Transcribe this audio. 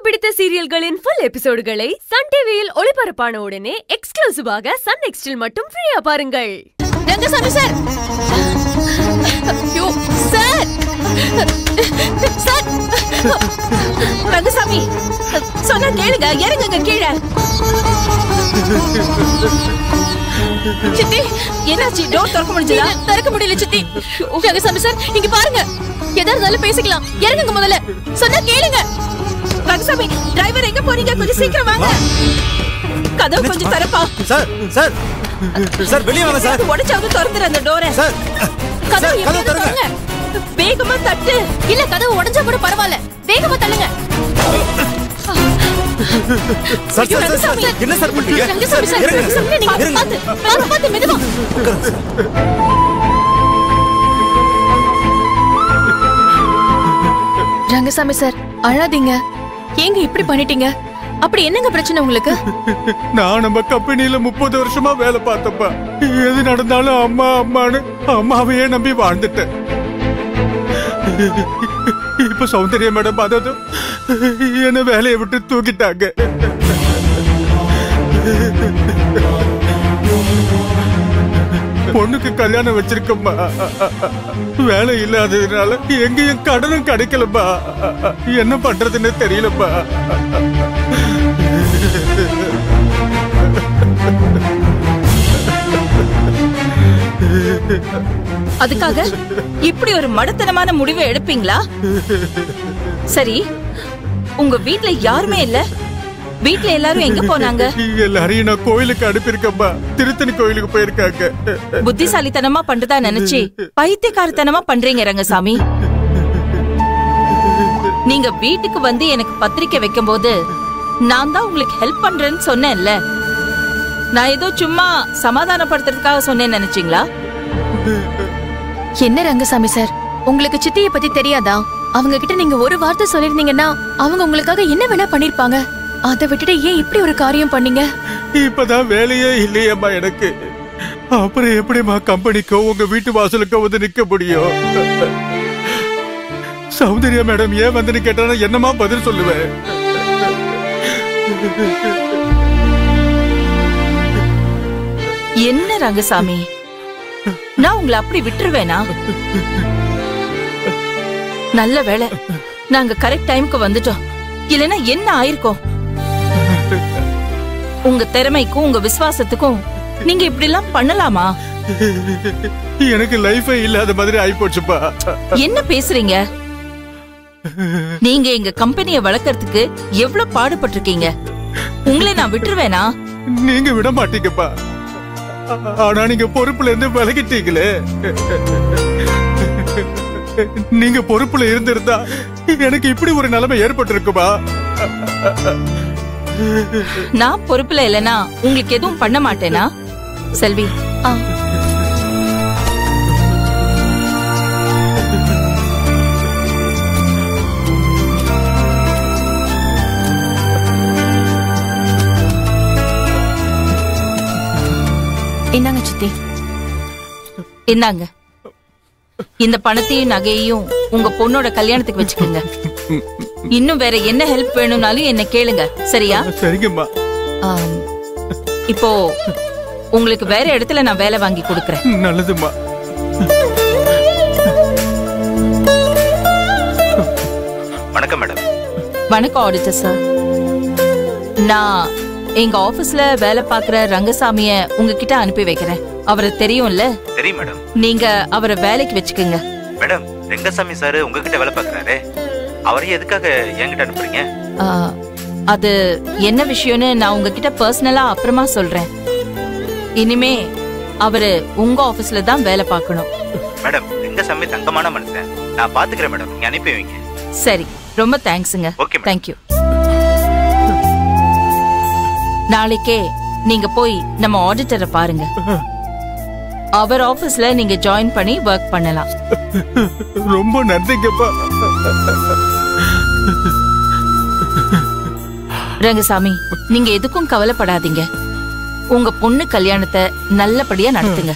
பிடித்த சீரியல்களின் full எபிசோடுகளை Sun டிவியில் ஒளிபரப்பான உடனே எக்ஸ்க்ளூசிவாக சன் நெக்ஸ்டில் மட்டும் ஃப்ரீயா பாருங்கள். ரங்கசாமி சார், ஐயோ சார், சார் ரங்கசாமி சொன்னா கேளுங்க, இறங்குங்க கீழே. சித்தி என்னாச்சு? டோர் திறக்க முடிஞ்சதா? திறக்க முடியல சித்தி. ரங்கசாமி சார் இங்க பாருங்க, எதா இருந்தாலும் பேசிக்கலாம், இறங்குங்க முதல்ல. சொன்னா கேளுங்க. ரங்கசாமி டிரைவர் எங்க போறீங்க? கொஞ்சம் சீக்கிரம் வாங்க. கதவு கொஞ்சம் திறப்பா. சார் சார் சார் வெளிய வாங்க சார். உடைச்சாவது திறந்துற அந்த டோரை. சார் கதவு எப்படி திறங்க? வேகமா தட்டு. இல்ல கதவு உடைஞ்சா கூட பரவாயில்ல, வேகமா தள்ளுங்க. சார் சார் சார் என்ன சார் பண்றீங்க? ரங்கசாமி சார், ரங்கசாமி நீங்க பாத்து மெதுவா. ரங்கசாமி சார் அழாதீங்க. ஏங்க இப்படி பண்ணிட்டீங்க? அப்படி என்னங்க பிரச்சனை உங்களுக்கு? நான் நம்ம கம்பெனில 30 வருஷமா வேலை பார்த்தப்ப எது நடந்தாலும் அம்மா அம்மான்னு அம்மாவையே நம்பி வாழ்ந்துட்டேன். இப்ப சௌந்தர்யா மேடம் அததும் என்ன வேலையை விட்டு தூக்கிட்டாங்க. பொண்ணுக்கு கல்யாணம் வச்சிருக்கம்மா, வேலை இல்லாததுனால எங்கேயும் கடனும் கிடைக்கலப்பா. என்ன பண்றதுன்னு தெரியலப்பா. அதுக்காக இப்படி ஒரு மடத்தனமான முடிவை எடுப்பீங்களா? சரி, உங்க வீட்ல யாருமே இல்ல? வீட்ல எல்லாரும் எங்க போனாங்க? எல்லாரையும் நான் கோயிலுக்கு அனுப்பியிருக்கப்பா. திருத்தணி கோயிலுக்கு போயிருக்காங்க. புத்திசாலித்தனமா பண்றதா நினைச்சு பைத்தியக்காரத்தனமா பண்றீங்க ரங்கசாமி. நீங்க வீட்டுக்கு வந்து எனக்கு பத்திரிக்கை வைக்கும் போது நான் தான் உங்களுக்கு ஹெல்ப் பண்றேன்னு சொன்னேன்ல. நான் ஏதோ சும்மா சமாதானப்படுத்துறதுக்காக சொன்னேன்னு நினைச்சீங்களா? என்ன ரங்கசாமி சார், உங்களுக்கு சித்தியை பத்தி தெரியாதா? அவங்க கிட்ட நீங்க ஒரு வார்த்தை சொல்லிருந்தீங்கன்னா அவங்க உங்களுக்காக என்ன வேணா பண்ணிருப்பாங்க. அதை விட்டுட்டு ஏன் இப்படி ஒரு காரியம் பண்ணீங்க? இப்பதான் வேலையே இல்லையம்மா எனக்கு. அப்புறம் எப்படிமா கம்பெனிக்கோ உங்க வீட்டு வாசலுக்கோ வந்து நிக்க முடியும்? சௌந்தர்யா மேடம் ஏன் வந்து கேட்டானா என்னமா பதில் சொல்லுவேன்? என்ன ரங்கசாமி, நான் உங்களை அப்படி விட்டுருவேனா? நல்ல வேலை நாங்க கரெக்ட் டைமுக்கு வந்துட்டோம். இல்லைன்னா என்ன ஆயிருக்கும்? உங்க திறமைக்கும் உங்க விசுவாசத்துக்கும் நீங்க இப்படி எல்லாம் பண்ணலாமா? எனக்கு லைஃபே இல்லாத மாதிரி ஆயிப்போச்சுப்பா. என்ன பேசுறீங்க? நீங்க எங்க கம்பெனியை வளர்க்கறதுக்கு எவ்வளவு பாடுபட்டிருக்கீங்க. உங்களை நான் விட்டுருவேனா? நீங்க விட மாட்டீங்கப்பா. ஆனா நீங்க பொறுப்புல இருந்து விலகிட்டீங்களே. நீங்க பொறுப்புல இருந்திருந்தா எனக்கு இப்படி ஒரு நிலைமை ஏற்பட்டிருக்குமா? நான் பொறுப்புல இல்லனா உங்களுக்கு எதுவும் பண்ண மாட்டேனா? செல்வி, என்னங்க சித்தி? இந்தாங்க, இந்த பணத்தையும் நகையையும் உங்க பொண்ணோட கல்யாணத்துக்கு வச்சுக்கோங்க. இன்னும் வேற என்ன ஹெல்ப் வேணும்னாலும் என்ன கேளுங்க, சரியா? சரிங்கம்மா. இப்போ உங்களுக்கு வேற இடத்துல நான் வேலை வாங்கி கொடுக்கறேன். நல்லதும்மா. வணக்கம் மேடம். வணக்கம் ஆடிட்டர் சார். நான் எங்க ஆபீஸ்ல வேலை பாக்குற ரங்கசாமிய உங்ககிட்ட அனுப்பி வைக்கிறேன். அவரை தெரியும்ல? தெரியும் மேடம். நீங்க அவரை வேலைக்கு வச்சுக்கோங்க. மேடம், ரங்கசாமி சார் உங்ககிட்ட வேலை பாக்குறாரு. அவரை எதுக்காக என்கிட்ட அனுப்புறீங்க? அது என்ன விஷயம்னு நான் உங்ககிட்ட பர்சனலா அப்புறமா சொல்றேன். இனிமே அவரு உங்க ஆபீஸ்ல தான் வேலை பார்க்கணும். மேடம், ரங்கசாமி தங்கமான மனுஷன். நான் பாத்துக்கிறேன் மேடம். நீங்க அனுப்பி வைங்க. சரி, ரொம்ப தேங்க்ஸுங்க. Okay, thank you. நாளைக்கே நீங்க போய் நம்ம ஆடிட்டரை பாருங்க. அவர் ஆபீஸ்ல நீங்க ஜாயின் பண்ணி வர்க் பண்ணலாம். ரொம்ப நன்றிங்கப்பா. ரங்கசாமி, நீங்க எதுக்கும் கவலைப்படாதீங்க. உங்க பொண்ணு கல்யாணத்தை நல்லபடியா நடத்துங்க.